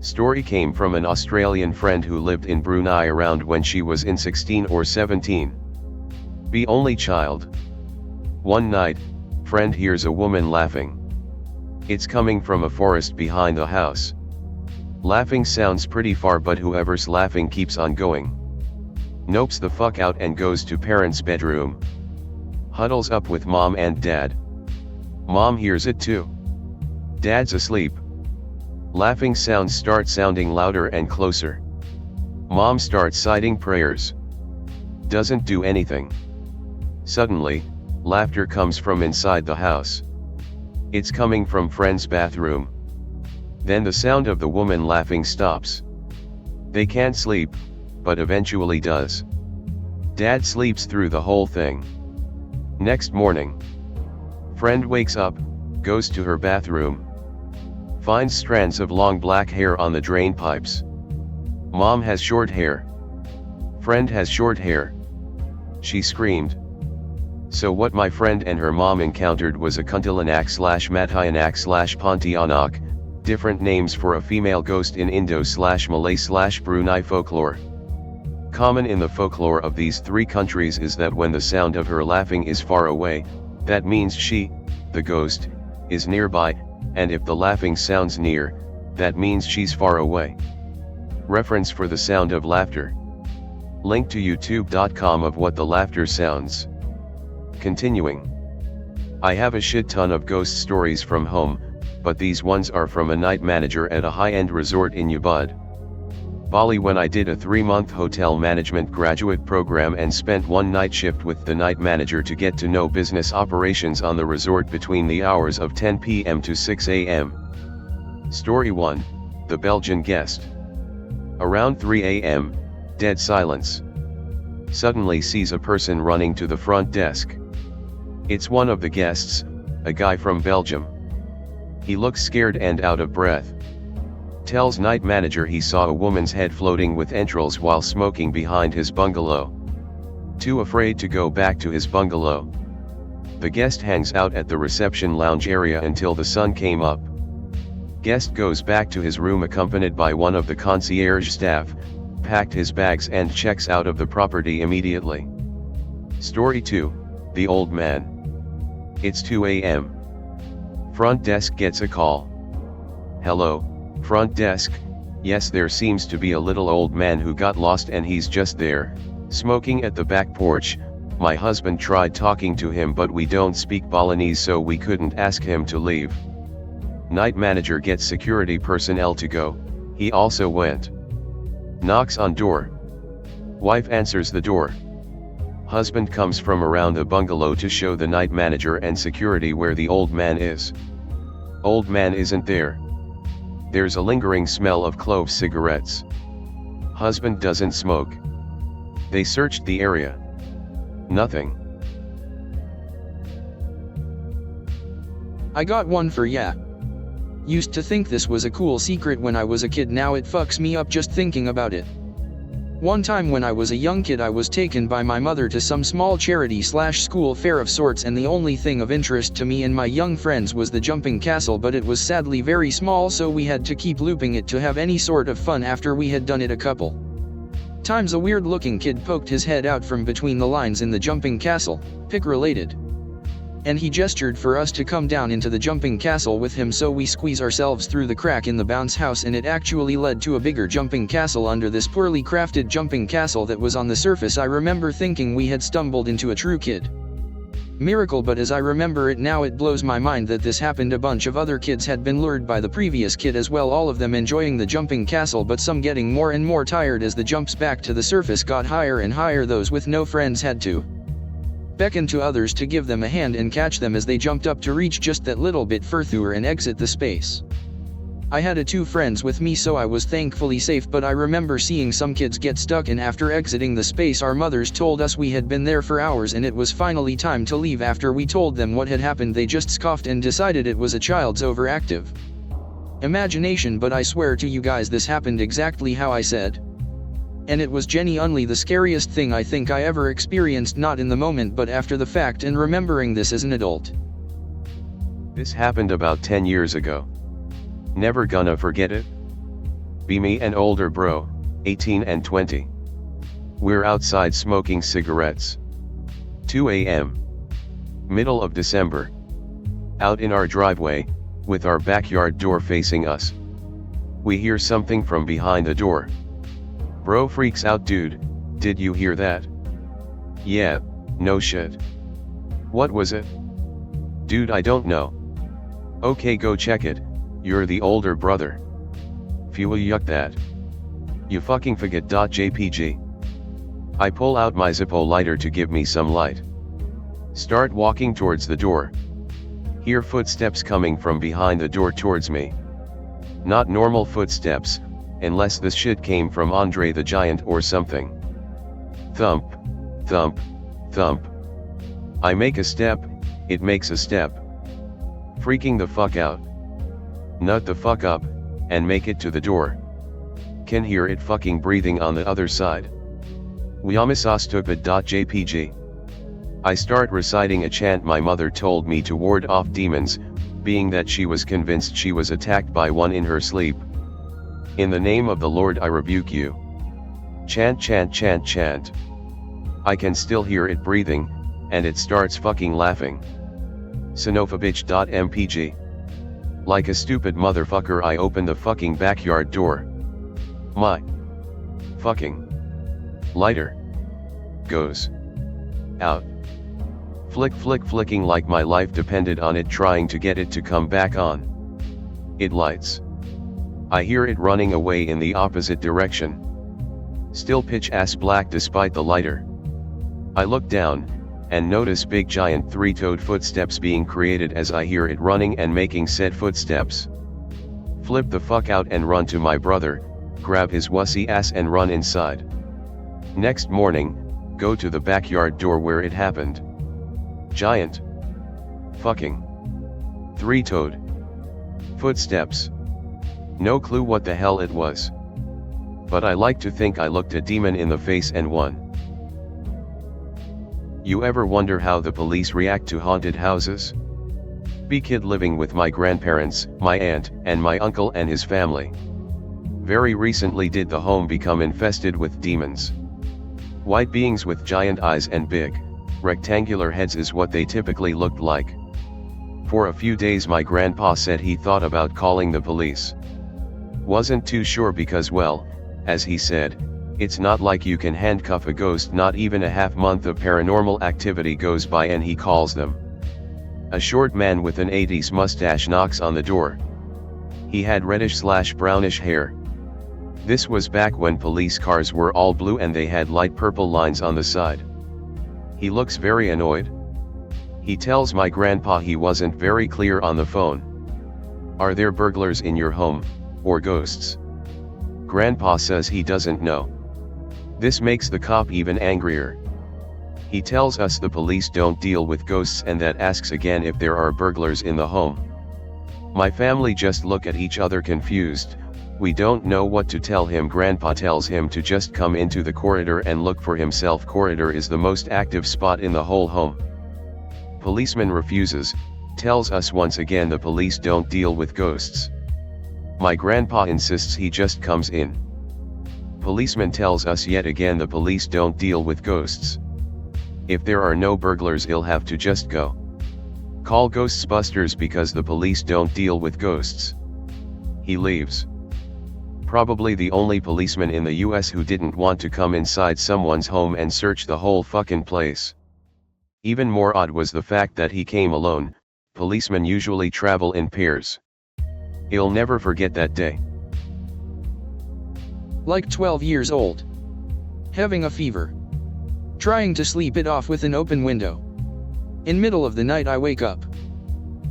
Story came from an Australian friend who lived in Brunei around when she was in 16 or 17. Be only child. One night, friend hears a woman laughing. It's coming from a forest behind the house. Laughing sounds pretty far, but whoever's laughing keeps on going. Nopes the fuck out and goes to parents' bedroom. Huddles up with mom and dad. Mom hears it too. Dad's asleep. Laughing sounds start sounding louder and closer. Mom starts citing prayers. Doesn't do anything. Suddenly, laughter comes from inside the house. It's coming from friend's bathroom. Then the sound of the woman laughing stops. They can't sleep, but eventually does. Dad sleeps through the whole thing. Next morning, friend wakes up, goes to her bathroom, finds strands of long black hair on the drain pipes. Mom has short hair. Friend has short hair. She screamed. So what my friend and her mom encountered was a Kuntilanak/Matianak/Pontianak, different names for a female ghost in Indo/Malay/Brunei folklore. Common in the folklore of these three countries is that when the sound of her laughing is far away, that means she, the ghost, is nearby, and if the laughing sounds near, that means she's far away. Reference for the sound of laughter. Link to youtube.com of what the laughter sounds. Continuing. I have a shit ton of ghost stories from home, but these ones are from a night manager at a high-end resort in Ubud, Bali, when I did a 3-month hotel management graduate program and spent one night shift with the night manager to get to know business operations on the resort between the hours of 10 p.m. to 6 a.m. Story 1, The Belgian Guest. Around 3 a.m., dead silence. Suddenly sees a person running to the front desk. It's one of the guests, a guy from Belgium. He looks scared and out of breath. Tells night manager he saw a woman's head floating with entrails while smoking behind his bungalow. Too afraid to go back to his bungalow. The guest hangs out at the reception lounge area until the sun came up. Guest goes back to his room accompanied by one of the concierge staff, packed his bags and checks out of the property immediately. Story 2, The Old Man. It's 2 a.m. Front desk gets a call. Hello, front desk. Yes, there seems to be a little old man who got lost and he's just there, smoking at the back porch. My husband tried talking to him but we don't speak Balinese so we couldn't ask him to leave. Night manager gets security personnel to go, he also went. Knocks on door. Wife answers the door. Husband comes from around the bungalow to show the night manager and security where the old man is. Old man isn't there. There's a lingering smell of clove cigarettes. Husband doesn't smoke. They searched the area. Nothing. I got one for ya. Used to think this was a cool secret when I was a kid, now it fucks me up just thinking about it. One time when I was a young kid I was taken by my mother to some small charity/school fair of sorts, and the only thing of interest to me and my young friends was the jumping castle, but it was sadly very small so we had to keep looping it to have any sort of fun after we had done it a couple times. A weird looking kid poked his head out from between the lines in the jumping castle, pic related. And he gestured for us to come down into the jumping castle with him, so we squeeze ourselves through the crack in the bounce house, and it actually led to a bigger jumping castle under this poorly crafted jumping castle that was on the surface. I remember thinking we had stumbled into a true kid miracle, but as I remember it now it blows my mind that this happened. A bunch of other kids had been lured by the previous kid as well, all of them enjoying the jumping castle but some getting more and more tired as the jumps back to the surface got higher and higher. Those with no friends had to beckon to others to give them a hand and catch them as they jumped up to reach just that little bit further and exit the space. I had 2 friends with me so I was thankfully safe, but I remember seeing some kids get stuck, and after exiting the space our mothers told us we had been there for hours and it was finally time to leave. After we told them what had happened they just scoffed and decided it was a child's overactive imagination, but I swear to you guys this happened exactly how I said. And it was genuinely the scariest thing I think I ever experienced, not in the moment but after the fact and remembering this as an adult. This happened about 10 years ago. Never gonna forget it. Be me and older bro, 18 and 20. We're outside smoking cigarettes. 2 a.m. Middle of December. Out in our driveway, with our backyard door facing us. We hear something from behind the door. Bro freaks out, dude, did you hear that? Yeah, no shit. What was it? Dude, I don't know. Okay, go check it, you're the older brother. Phew, yuck that. You fucking forget. JPG. I pull out my Zippo lighter to give me some light. Start walking towards the door. Hear footsteps coming from behind the door towards me. Not normal footsteps, unless this shit came from Andre the Giant or something. Thump, thump, thump. I make a step, it makes a step. Freaking the fuck out. Nut the fuck up, and make it to the door. Can hear it fucking breathing on the other side. Natzobad.jpg. I start reciting a chant my mother told me to ward off demons, being that she was convinced she was attacked by one in her sleep. In the name of the Lord I rebuke you. Chant, chant, chant, chant. I can still hear it breathing, and it starts fucking laughing. Sinofabitch.mpg. Like a stupid motherfucker, I open the fucking backyard door. My fucking lighter goes out. Flick, flick, flicking like my life depended on it, trying to get it to come back on. It lights. I hear it running away in the opposite direction. Still pitch ass black despite the lighter. I look down, and notice big giant three-toed footsteps being created as I hear it running and making said footsteps. Flip the fuck out and run to my brother, grab his wussy ass and run inside. Next morning, go to the backyard door where it happened. Giant fucking three-toed footsteps. No clue what the hell it was. But I like to think I looked a demon in the face and won. You ever wonder how the police react to haunted houses? Be kid living with my grandparents, my aunt, and my uncle and his family. Very recently did the home become infested with demons. White beings with giant eyes and big, rectangular heads is what they typically looked like. For a few days my grandpa said he thought about calling the police. Wasn't too sure because, well, as he said, it's not like you can handcuff a ghost. Not even a half month of paranormal activity goes by and he calls them. A short man with an 80s mustache knocks on the door. He had reddish/brownish hair. This was back when police cars were all blue and they had light purple lines on the side. He looks very annoyed. He tells my grandpa he wasn't very clear on the phone. Are there burglars in your home, or ghosts? Grandpa says he doesn't know. This makes the cop even angrier. He tells us the police don't deal with ghosts and that asks again if there are burglars in the home. My family just look at each other confused. We don't know what to tell him. Grandpa tells him to just come into the corridor and look for himself. Corridor is the most active spot in the whole home. Policeman refuses, tells us once again the police don't deal with ghosts. My grandpa insists he just comes in. Policeman tells us yet again the police don't deal with ghosts. If there are no burglars, he'll have to just go. Call Ghostbusters because the police don't deal with ghosts. He leaves. Probably the only policeman in the US who didn't want to come inside someone's home and search the whole fucking place. Even more odd was the fact that he came alone. Policemen usually travel in pairs. He'll never forget that day. Like 12 years old. Having a fever. Trying to sleep it off with an open window. In middle of the night I wake up.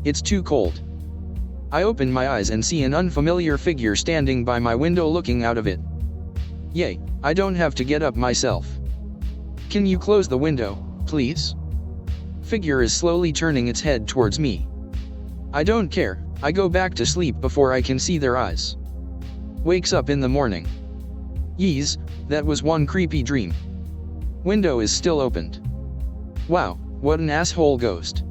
It's too cold. I open my eyes and see an unfamiliar figure standing by my window looking out of it. Yay, I don't have to get up myself. Can you close the window, please? Figure is slowly turning its head towards me. I don't care, I go back to sleep before I can see their eyes. Wakes up in the morning. Yeez, that was one creepy dream. Window is still opened. Wow, what an asshole ghost.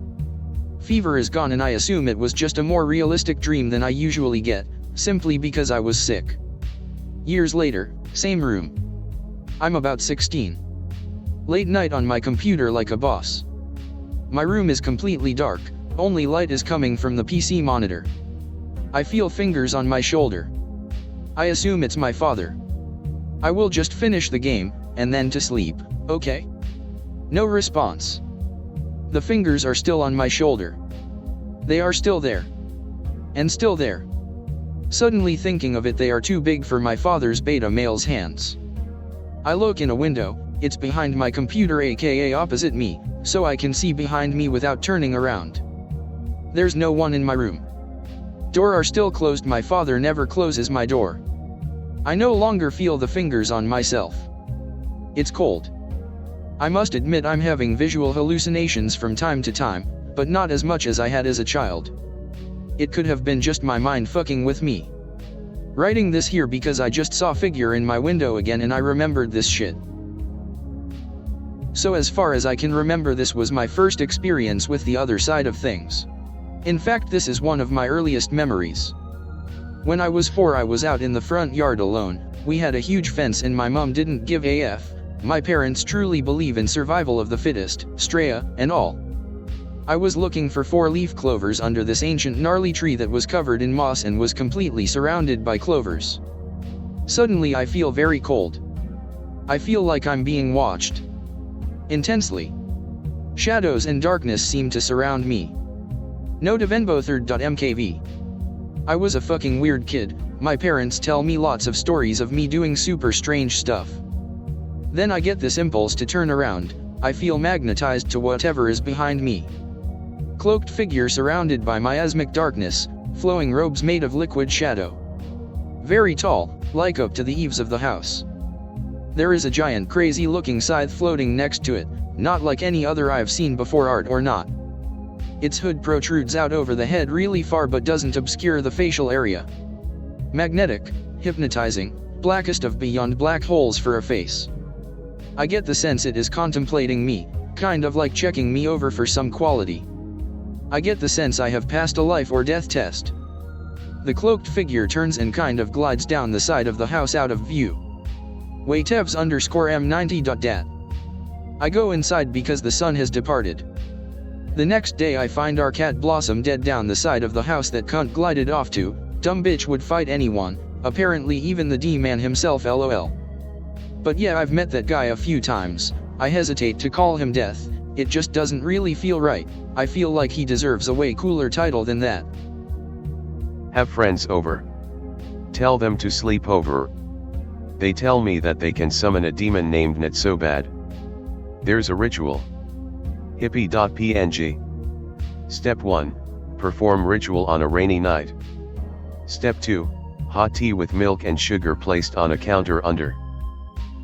Fever is gone and I assume it was just a more realistic dream than I usually get, simply because I was sick. Years later, same room. I'm about 16. Late night on my computer like a boss. My room is completely dark, only light is coming from the PC monitor. I feel fingers on my shoulder. I assume it's my father. I will just finish the game, and then to sleep, okay? No response. The fingers are still on my shoulder. They are still there. And still there. Suddenly thinking of it, they are too big for my father's beta male's hands. I look in a window, it's behind my computer aka opposite me, so I can see behind me without turning around. There's no one in my room. Door are still closed, my father never closes my door. I no longer feel the fingers on myself. It's cold. I must admit I'm having visual hallucinations from time to time, but not as much as I had as a child. It could have been just my mind fucking with me. Writing this here because I just saw figure in my window again and I remembered this shit. So as far as I can remember, this was my first experience with the other side of things. In fact, this is one of my earliest memories. When I was 4, I was out in the front yard alone. We had a huge fence and my mom didn't give a f. My parents truly believe in survival of the fittest, Straya, and all. I was looking for 4-leaf clovers under this ancient gnarly tree that was covered in moss and was completely surrounded by clovers. Suddenly I feel very cold. I feel like I'm being watched. Intensely. Shadows and darkness seem to surround me. No devenbotherd.mkv. I was a fucking weird kid. My parents tell me lots of stories of me doing super strange stuff. Then I get this impulse to turn around. I feel magnetized to whatever is behind me. Cloaked figure surrounded by miasmic darkness, flowing robes made of liquid shadow. Very tall, like up to the eaves of the house. There is a giant crazy looking scythe floating next to it, not like any other I've seen before, art or not. Its hood protrudes out over the head really far but doesn't obscure the facial area. Magnetic, hypnotizing, blackest of beyond black holes for a face. I get the sense it is contemplating me, kind of like checking me over for some quality. I get the sense I have passed a life or death test. The cloaked figure turns and kind of glides down the side of the house out of view. Waitevs_m90.dat. I go inside because the sun has departed. The next day I find our cat Blossom dead down the side of the house that cunt glided off to. Dumb bitch would fight anyone, apparently even the D-man himself, lol. But yeah, I've met that guy a few times. I hesitate to call him Death, it just doesn't really feel right. I feel like he deserves a way cooler title than that. Have friends over. Tell them to sleep over. They tell me that they can summon a demon named Natzobad. There's a ritual. Hippie.png. Step 1. Perform ritual on a rainy night. Step 2. Hot tea with milk and sugar placed on a counter under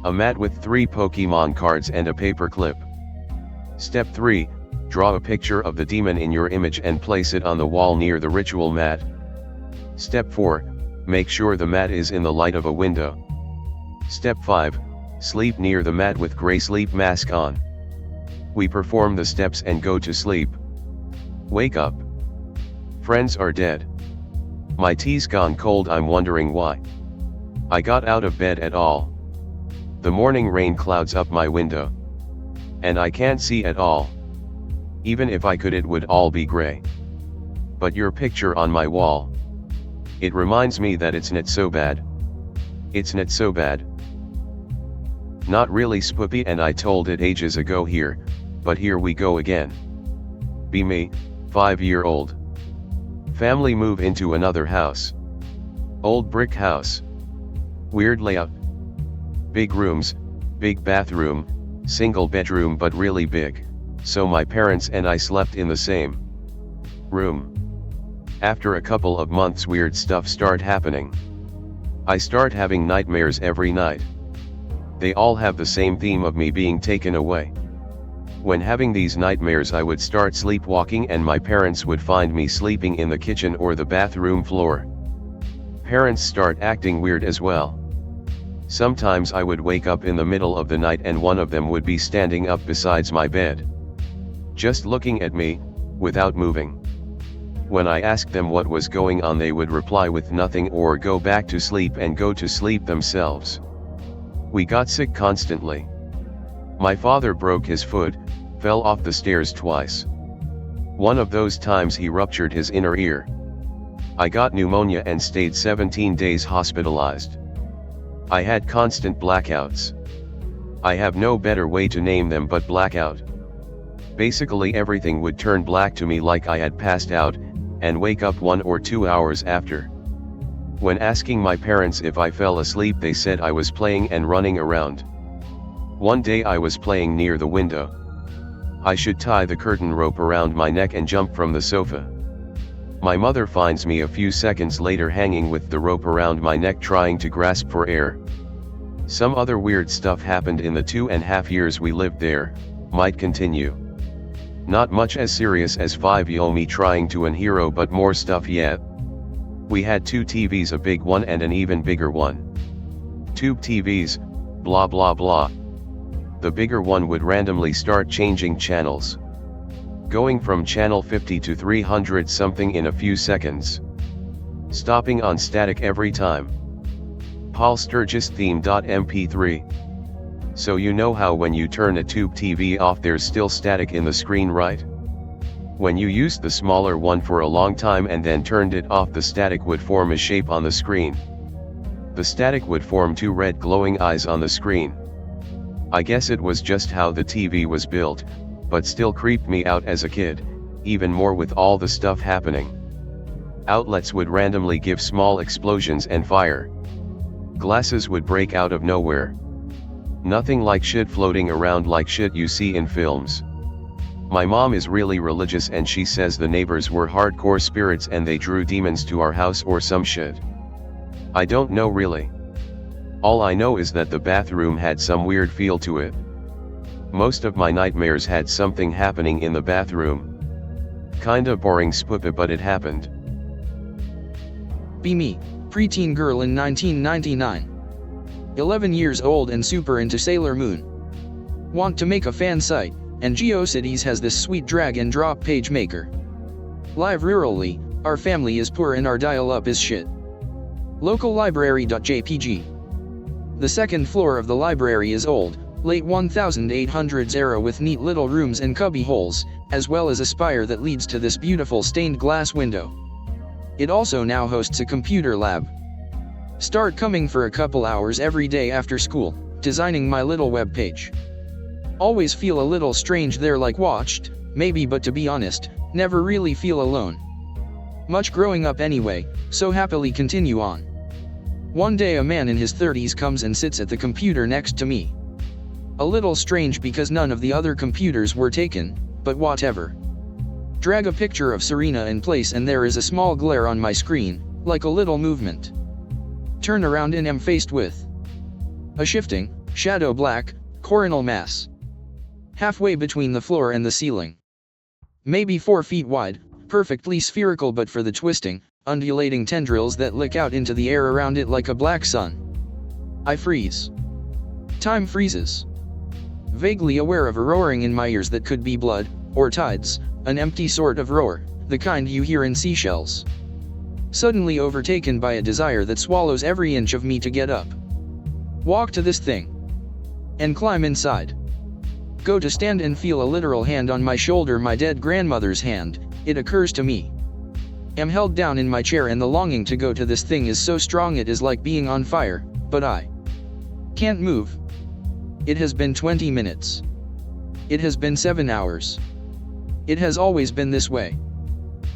a mat with 3 Pokemon cards and a paper clip. Step 3. Draw a picture of the demon in your image and place it on the wall near the ritual mat. Step 4. Make sure the mat is in the light of a window. Step 5. Sleep near the mat with gray sleep mask on. We perform the steps and go to sleep. Wake up. Friends are dead. My tea's gone cold, I'm wondering why. I got out of bed at all. The morning rain clouds up my window. And I can't see at all. Even if I could, it would all be gray. But your picture on my wall. It reminds me that it's Natzobad. It's Natzobad. Not really spoopy, and I told it ages ago here, but here we go again. Be me, 5-year-old. Family move into another house. Old brick house. Weird layout. Big rooms, big bathroom, single bedroom but really big, so my parents and I slept in the same room. After a couple of months, weird stuff start happening. I start having nightmares every night. They all have the same theme of me being taken away. When having these nightmares, I would start sleepwalking and my parents would find me sleeping in the kitchen or the bathroom floor. Parents start acting weird as well. Sometimes I would wake up in the middle of the night and one of them would be standing up besides my bed, just looking at me, without moving. When I asked them what was going on, they would reply with nothing or go back to sleep and go to sleep themselves. We got sick constantly. My father broke his foot, fell off the stairs twice. One of those times he ruptured his inner ear. I got pneumonia and stayed 17 days hospitalized. I had constant blackouts. I have no better way to name them but blackout. Basically everything would turn black to me like I had passed out, and wake up 1 or 2 hours after. When asking my parents if I fell asleep, they said I was playing and running around. One day I was playing near the window. I should tie the curtain rope around my neck and jump from the sofa. My mother finds me a few seconds later hanging with the rope around my neck trying to grasp for air. Some other weird stuff happened in the 2.5 years we lived there, might continue. Not much as serious as 5-year-old me trying to an hero, but more stuff yet. We had 2 TVs, a big one and an even bigger one. Tube TVs, blah blah blah. The bigger one would randomly start changing channels. Going from channel 50 to 300 something in a few seconds. Stopping on static every time. Paul Sturgis theme.mp3. So you know how when you turn a tube TV off there's still static in the screen, right? When you used the smaller one for a long time and then turned it off, the static would form a shape on the screen. The static would form 2 red glowing eyes on the screen. I guess it was just how the TV was built, but still creeped me out as a kid, even more with all the stuff happening. Outlets would randomly give small explosions and fire. Glasses would break out of nowhere. Nothing like shit floating around like shit you see in films. My mom is really religious and she says the neighbors were hardcore spirits and they drew demons to our house or some shit. I don't know really. All I know is that the bathroom had some weird feel to it. Most of my nightmares had something happening in the bathroom. Kinda boring spoopa, but it happened. Be me, preteen girl in 1999. 11 years old and super into Sailor Moon. Want to make a fan site, and GeoCities has this sweet drag and drop page maker. Live rurally, our family is poor and our dial-up is shit. Localibrary.jpg. The second floor of the library is old, late 1800s era with neat little rooms and cubby holes, as well as a spire that leads to this beautiful stained glass window. It also now hosts a computer lab. Start coming for a couple hours every day after school, designing my little web page. Always feel a little strange there, like watched, maybe, but to be honest, never really feel alone. Much growing up anyway, so happily continue on. One day a man in his 30s comes and sits at the computer next to me. A little strange because none of the other computers were taken, but whatever. Drag a picture of Serena in place and there is a small glare on my screen, like a little movement. Turn around and am faced with a shifting, shadow black, coronal mass. Halfway between the floor and the ceiling. Maybe 4 feet wide, perfectly spherical but for the twisting, undulating tendrils that lick out into the air around it like a black sun. I freeze. Time freezes. Vaguely aware of a roaring in my ears that could be blood, or tides, an empty sort of roar, the kind you hear in seashells. Suddenly overtaken by a desire that swallows every inch of me to get up. Walk to this thing. And climb inside. Go to stand and feel a literal hand on my shoulder, my dead grandmother's hand. It occurs to me. Am held down in my chair and the longing to go to this thing is so strong it is like being on fire, but I can't move. It has been 20 minutes. It has been 7 hours. It has always been this way.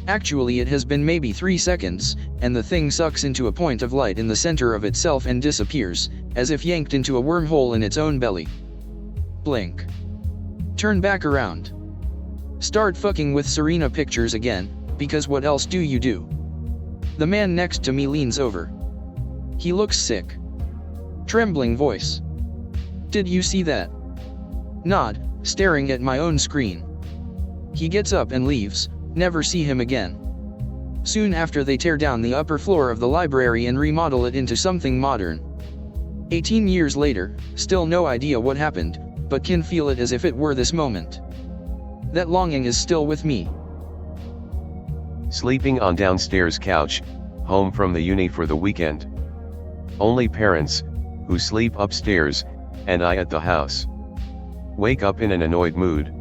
Actually it has been maybe 3 seconds, and the thing sucks into a point of light in the center of itself and disappears, as if yanked into a wormhole in its own belly. Blink. Turn back around. Start fucking with Serena pictures again, because what else do you do? The man next to me leans over. He looks sick. Trembling voice. Did you see that? Nod, staring at my own screen. He gets up and leaves, never see him again. Soon after they tear down the upper floor of the library and remodel it into something modern. 18 years later, still no idea what happened, but can feel it as if it were this moment. That longing is still with me. Sleeping on downstairs couch, home from the uni for the weekend. Only parents, who sleep upstairs, and I at the house. Wake up in an annoyed mood.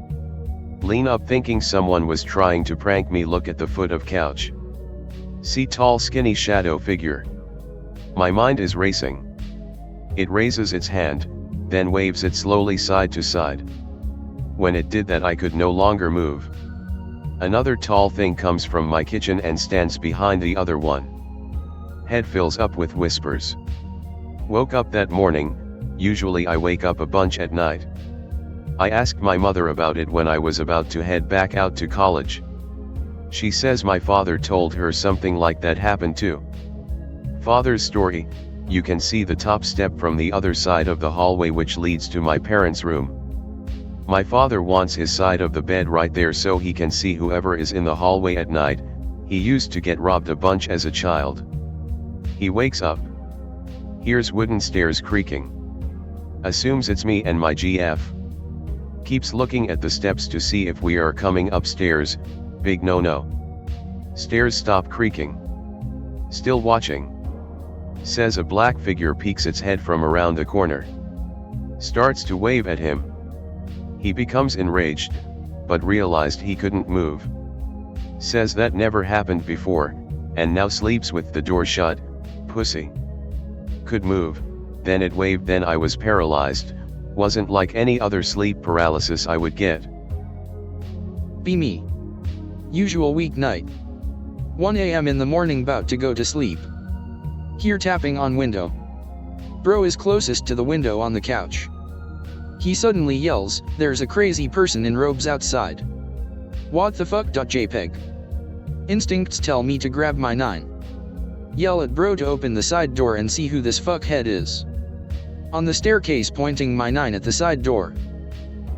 Lean up thinking someone was trying to prank me. Look at the foot of couch. See tall skinny shadow figure. My mind is racing. It raises its hand, then waves it slowly side to side. When it did that I could no longer move. Another tall thing comes from my kitchen and stands behind the other one. Head fills up with whispers. Woke up that morning. Usually I wake up a bunch at night. I asked my mother about it when I was about to head back out to college. She says my father told her something like that happened too. Father's story: you can see the top step from the other side of the hallway which leads to my parents' room. My father wants his side of the bed right there so he can see whoever is in the hallway at night. He used to get robbed a bunch as a child. He wakes up. Hears wooden stairs creaking. Assumes it's me and my GF. Keeps looking at the steps to see if we are coming upstairs. Big no-no. Stairs stop creaking. Still watching. Says a black figure peeks its head from around the corner. Starts to wave at him. He becomes enraged, but realized he couldn't move. Says that never happened before, and now sleeps with the door shut. Pussy. Could move, then it waved, then I was paralyzed. Wasn't like any other sleep paralysis I would get. Be me. Usual weeknight. 1 a.m. in the morning, bout to go to sleep. Hear tapping on window. Bro is closest to the window on the couch. He suddenly yells, "There's a crazy person in robes outside." What the fuck? JPEG. Instincts tell me to grab my 9. Yell at bro to open the side door and see who this fuckhead is. On the staircase, pointing my 9 at the side door.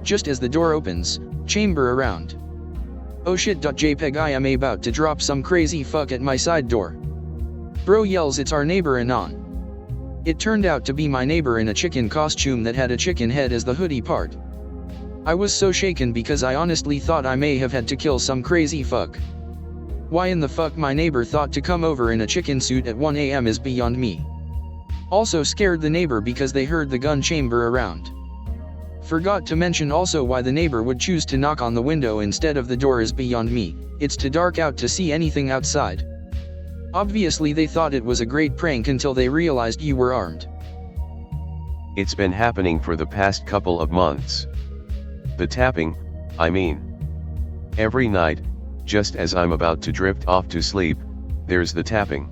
Just as the door opens, chamber around. Oh shit. JPEG, I am about to drop some crazy fuck at my side door. Bro yells, "It's our neighbor Anon." It turned out to be my neighbor in a chicken costume that had a chicken head as the hoodie part. I was so shaken because I honestly thought I may have had to kill some crazy fuck. Why in the fuck my neighbor thought to come over in a chicken suit at 1 a.m. is beyond me. Also scared the neighbor because they heard the gun chamber around. Forgot to mention also why the neighbor would choose to knock on the window instead of the door is beyond me. It's too dark out to see anything outside. Obviously they thought it was a great prank until they realized you were armed. It's been happening for the past couple of months. The tapping, I mean. Every night, just as I'm about to drift off to sleep, there's the tapping.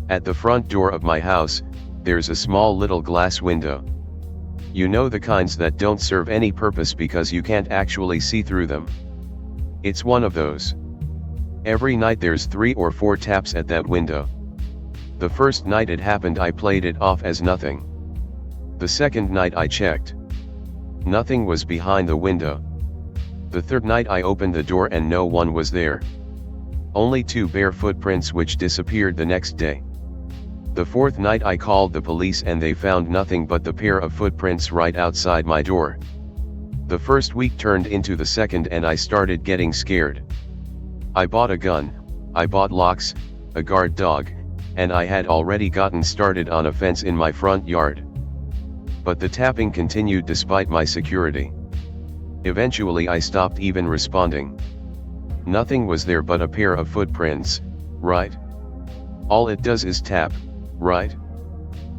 At the front door of my house, there's a small little glass window. You know, the kinds that don't serve any purpose because you can't actually see through them. It's one of those. Every night there's 3 or 4 taps at that window. The first night it happened I played it off as nothing. The second night I checked. Nothing was behind the window. The third night I opened the door and no one was there. Only 2 bare footprints which disappeared the next day. The fourth night I called the police and they found nothing but the pair of footprints right outside my door. The first week turned into the second and I started getting scared. I bought a gun, I bought locks, a guard dog, and I had already gotten started on a fence in my front yard. But the tapping continued despite my security. Eventually I stopped even responding. Nothing was there but a pair of footprints, right? All it does is tap, right?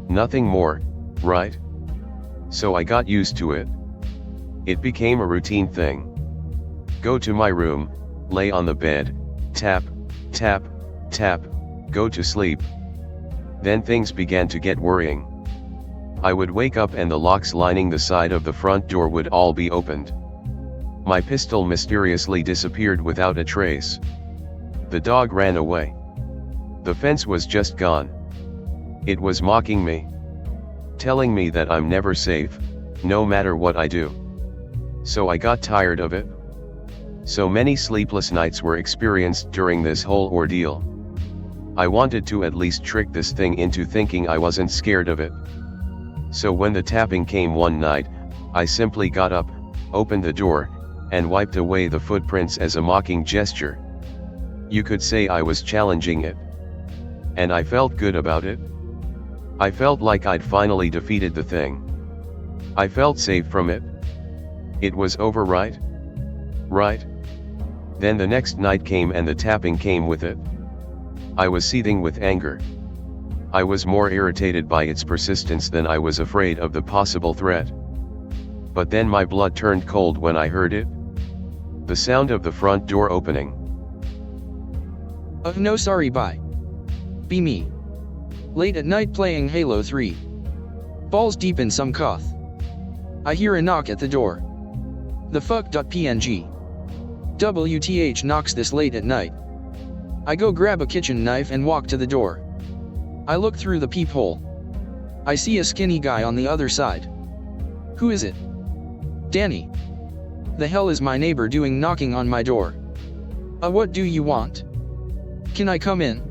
Nothing more, right? So I got used to it. It became a routine thing. Go to my room, lay on the bed, tap, tap, tap, go to sleep. Then things began to get worrying. I would wake up and the locks lining the side of the front door would all be opened. My pistol mysteriously disappeared without a trace. The dog ran away. The fence was just gone. It was mocking me. Telling me that I'm never safe, no matter what I do. So I got tired of it. So many sleepless nights were experienced during this whole ordeal. I wanted to at least trick this thing into thinking I wasn't scared of it. So when the tapping came one night, I simply got up, opened the door, and wiped away the footprints as a mocking gesture. You could say I was challenging it. And I felt good about it. I felt like I'd finally defeated the thing. I felt safe from it. It was over, right? Right? Then the next night came and the tapping came with it. I was seething with anger. I was more irritated by its persistence than I was afraid of the possible threat. But then my blood turned cold when I heard it. The sound of the front door opening. Oh no, sorry, bye. Be me. Late at night playing Halo 3. Balls deep in some coth. I hear a knock at the door. The fuck.png. WTH knocks this late at night. I go grab a kitchen knife and walk to the door. I look through the peephole. I see a skinny guy on the other side. Who is it? Danny. The hell is my neighbor doing knocking on my door? What do you want? Can I come in?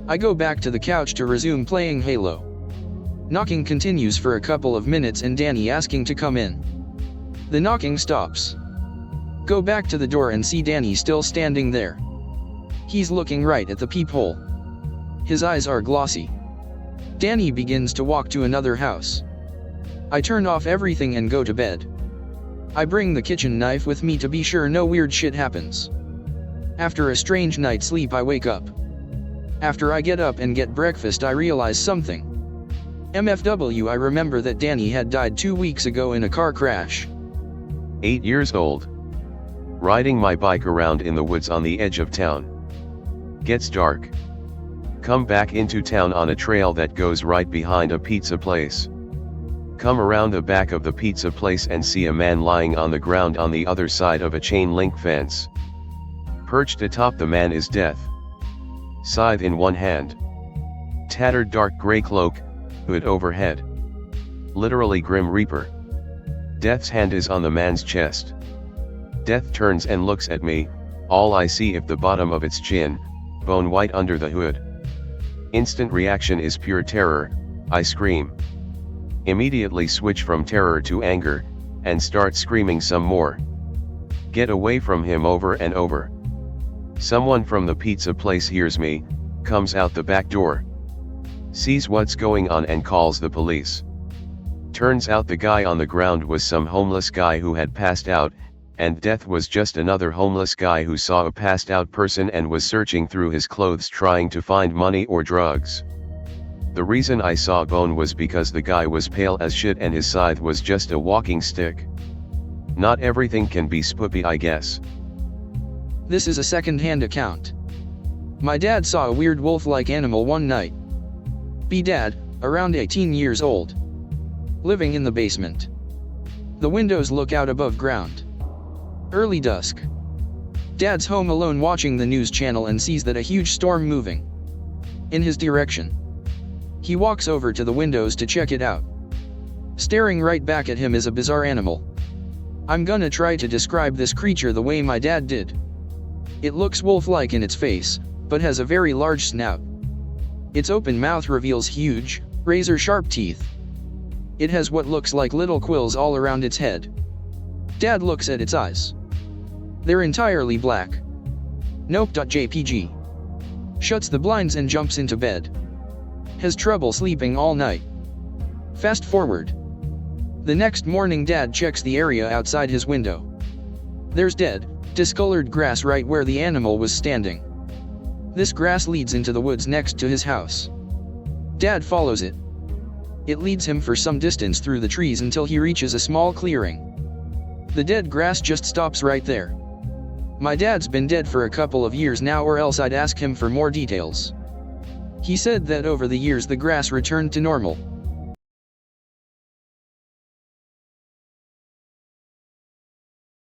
I go back to the couch to resume playing Halo. Knocking continues for a couple of minutes and Danny asking to come in. The knocking stops. Go back to the door and see Danny still standing there. He's looking right at the peephole. His eyes are glossy. Danny begins to walk to another house. I turn off everything and go to bed. I bring the kitchen knife with me to be sure no weird shit happens. After a strange night's sleep I wake up. After I get up and get breakfast I realize something. MFW, I remember that Danny had died 2 weeks ago in a car crash. 8 years old. Riding my bike around in the woods on the edge of town. Gets dark. Come back into town on a trail that goes right behind a pizza place. Come around the back of the pizza place and see a man lying on the ground on the other side of a chain link fence. Perched atop the man is Death. Scythe in one hand. Tattered dark gray cloak, hood overhead. Literally Grim Reaper. Death's hand is on the man's chest. Death turns and looks at me, all I see is the bottom of its chin, bone white under the hood. Instant reaction is pure terror, I scream. Immediately switch from terror to anger, and start screaming some more. Get away from him over and over. Someone from the pizza place hears me, comes out the back door. Sees what's going on and calls the police. Turns out the guy on the ground was some homeless guy who had passed out, and Death was just another homeless guy who saw a passed out person and was searching through his clothes trying to find money or drugs. The reason I saw bone was because the guy was pale as shit and his scythe was just a walking stick. Not everything can be spoopy, I guess. This is a second-hand account. My dad saw a weird wolf-like animal one night. Dad, around 18 years old. Living in the basement. The windows look out above ground. Early dusk. Dad's home alone watching the news channel and sees that a huge storm moving in his direction. He walks over to the windows to check it out. Staring right back at him is a bizarre animal. I'm gonna try to describe this creature the way my dad did. It looks wolf-like in its face, but has a very large snout. Its open mouth reveals huge, razor-sharp teeth. It has what looks like little quills all around its head. Dad looks at its eyes. They're entirely black. Nope.jpg. Shuts the blinds and jumps into bed. Has trouble sleeping all night. Fast forward. The next morning Dad checks the area outside his window. There's dead, discolored grass right where the animal was standing. This grass leads into the woods next to his house. Dad follows it. It leads him for some distance through the trees until he reaches a small clearing. The dead grass just stops right there. My dad's been dead for a couple of years now, or else I'd ask him for more details. He said that over the years the grass returned to normal.